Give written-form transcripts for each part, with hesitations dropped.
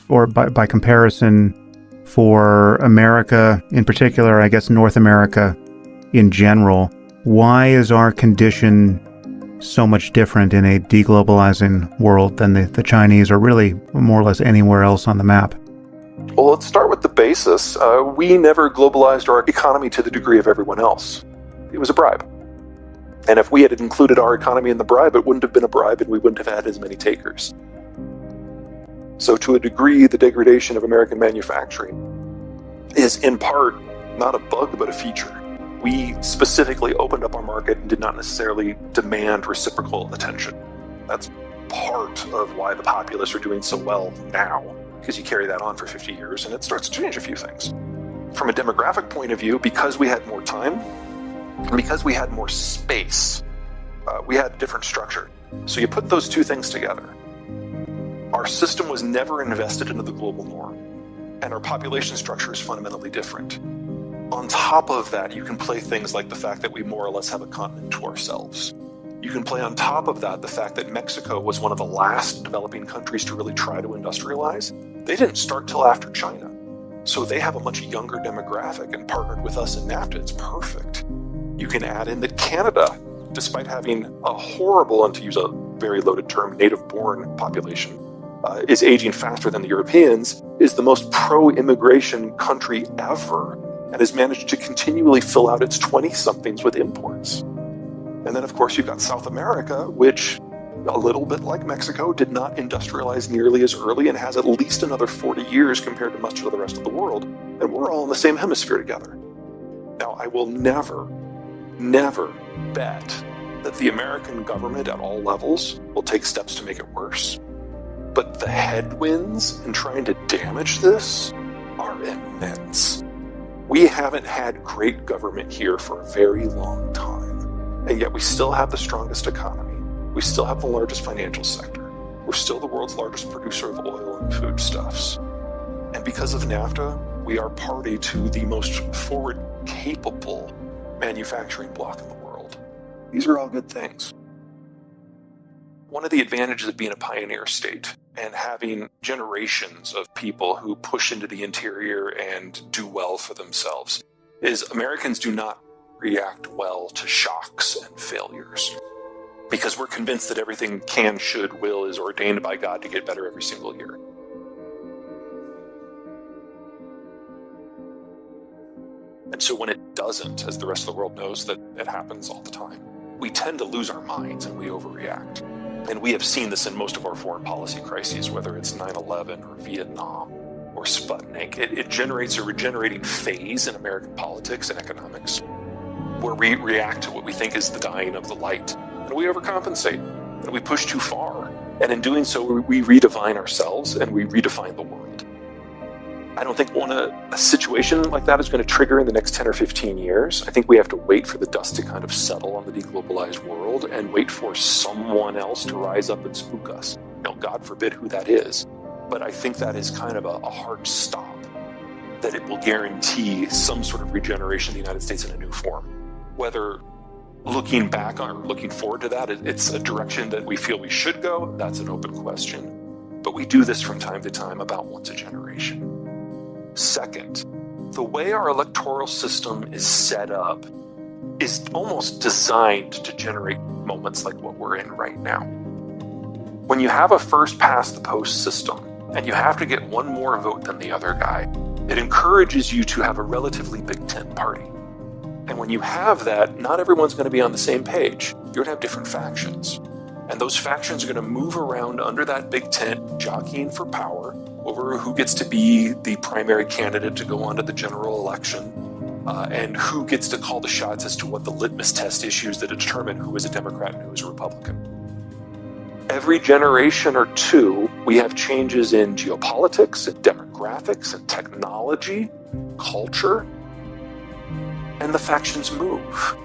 or by comparison, for America in particular, I guess North America in general, why is our condition so much different in a deglobalizing world than the Chinese, or really more or less anywhere else on the map? Well, let's start with the basis. We never globalized our economy to the degree of everyone else. It was a bribe. And if we had included our economy in the bribe, it wouldn't have been a bribe and we wouldn't have had as many takers. So to a degree, the degradation of American manufacturing is in part not a bug, but a feature. We specifically opened up our market and did not necessarily demand reciprocal attention. That's part of why the populists are doing so well now, because you carry that on for 50 years and it starts to change a few things. From a demographic point of view, because we had more time and because we had more space, we had a different structure. So you put those two things together. Our system was never invested into the global norm, and our population structure is fundamentally different. On top of that, you can play things like the fact that we more or less have a continent to ourselves. You can play on top of that the fact that Mexico was one of the last developing countries to really try to industrialize. They didn't start till after China. So they have a much younger demographic and partnered with us in NAFTA. It's perfect. You can add in that Canada, despite having a horrible, and to use a very loaded term, native-born population, is aging faster than the Europeans, is the most pro-immigration country ever, and has managed to continually fill out its 20-somethings with imports. And then, of course, you've got South America, which, a little bit like Mexico, did not industrialize nearly as early and has at least another 40 years compared to much of the rest of the world. And we're all in the same hemisphere together. Now, I will never bet that the American government at all levels will take steps to make it worse. But the headwinds in trying to damage this are immense. We haven't had great government here for a very long time, and yet we still have the strongest economy. We still have the largest financial sector. We're still the world's largest producer of oil and foodstuffs. And because of NAFTA, we are party to the most forward-capable manufacturing bloc in the world. These are all good things. One of the advantages of being a pioneer state and having generations of people who push into the interior and do well for themselves is Americans do not react well to shocks and failures, because we're convinced that everything can, should, will is ordained by God to get better every single year. And so when it doesn't, as the rest of the world knows that it happens all the time, we tend to lose our minds and we overreact. And we have seen this in most of our foreign policy crises, whether it's 9/11 or Vietnam or Sputnik. It generates a regenerating phase in American politics and economics where we react to what we think is the dying of the light. And we overcompensate, and we push too far. And in doing so, we redefine ourselves and we redefine the world. I don't think a situation like that is going to trigger in the next 10 or 15 years. I think we have to wait for the dust to kind of settle on the deglobalized world and wait for someone else to rise up and spook us. God forbid who that is. But I think that is kind of a hard stop, that it will guarantee some sort of regeneration of the United States in a new form. Whether looking back or looking forward to that, it's a direction that we feel we should go, that's an open question. But we do this from time to time about once a generation. Second, the way our electoral system is set up is almost designed to generate moments like what we're in right now. When you have a first-past-the-post system, and you have to get one more vote than the other guy, it encourages you to have a relatively big tent party. And when you have that, not everyone's going to be on the same page. You're going to have different factions. And those factions are going to move around under that big tent, jockeying for power over who gets to be the primary candidate to go on to the general election, and who gets to call the shots as to what the litmus test issues that determine who is a Democrat and who is a Republican. Every generation or two, we have changes in geopolitics and demographics and technology, culture, and the factions move.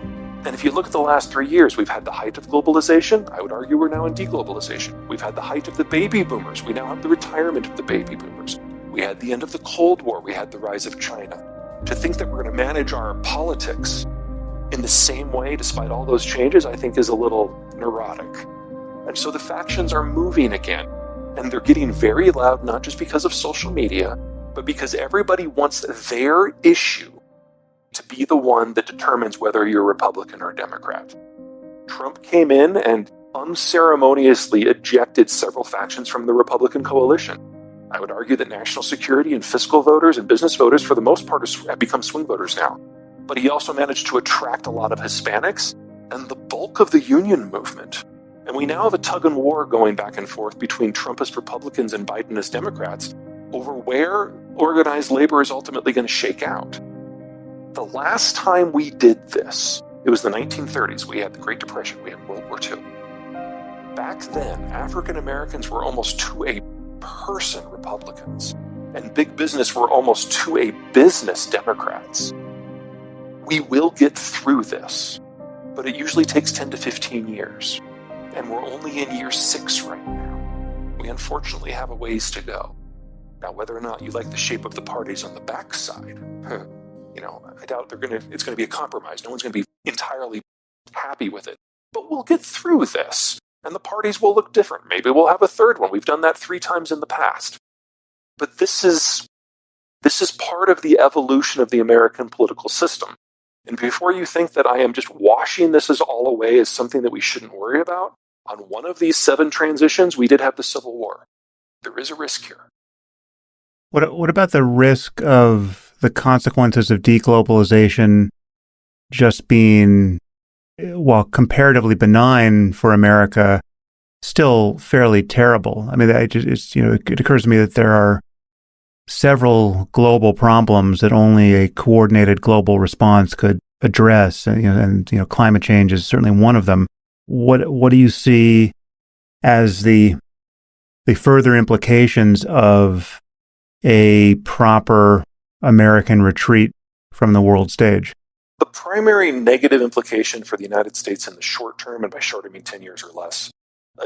And if you look at the last 3 years, we've had the height of globalization. I would argue we're now in deglobalization. We've had the height of the baby boomers. We now have the retirement of the baby boomers. We had the end of the Cold War. We had the rise of China. To think that we're going to manage our politics in the same way, despite all those changes, I think is a little neurotic. And so the factions are moving again. And they're getting very loud, not just because of social media, but because everybody wants their issue to be the one that determines whether you're Republican or Democrat. Trump came in and unceremoniously ejected several factions from the Republican coalition. I would argue that national security and fiscal voters and business voters, for the most part, have become swing voters now. But he also managed to attract a lot of Hispanics and the bulk of the union movement. And we now have a tug and war going back and forth between Trumpist Republicans and Bidenist Democrats over where organized labor is ultimately going to shake out. The last time we did this, it was the 1930s. We had the Great Depression. We had World War II. Back then, African Americans were almost to a person Republicans, and big business were almost to a business Democrats. We will get through this, but it usually takes 10 to 15 years, and we're only in year 6 right now. We unfortunately have a ways to go. Now, whether or not you like the shape of the parties on the backside, I doubt it's going to be a compromise. No one's going to be entirely happy with it, but we'll get through this. And the parties will look different. Maybe we'll have a third one. We've done that 3 times in the past. But this is part of the evolution of the American political system. And before you think that I am just washing this as all away as something that we shouldn't worry about, on one of these 7 transitions, we did have the Civil War. There is a risk here. What about the risk of the consequences of deglobalization just being, while comparatively benign for America, still fairly terrible? I mean, it occurs to me that there are several global problems that only a coordinated global response could address, and climate change is certainly one of them. What do you see as the further implications of a proper American retreat from the world stage? The primary negative implication for the United States in the short term, and by short I mean 10 years or less,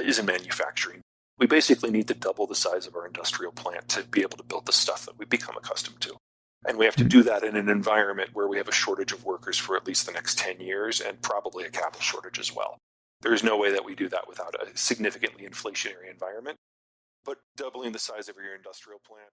is in manufacturing. We basically need to double the size of our industrial plant to be able to build the stuff that we've become accustomed to. And we have to do that in an environment where we have a shortage of workers for at least the next 10 years and probably a capital shortage as well. There is no way that we do that without a significantly inflationary environment. But doubling the size of your industrial plant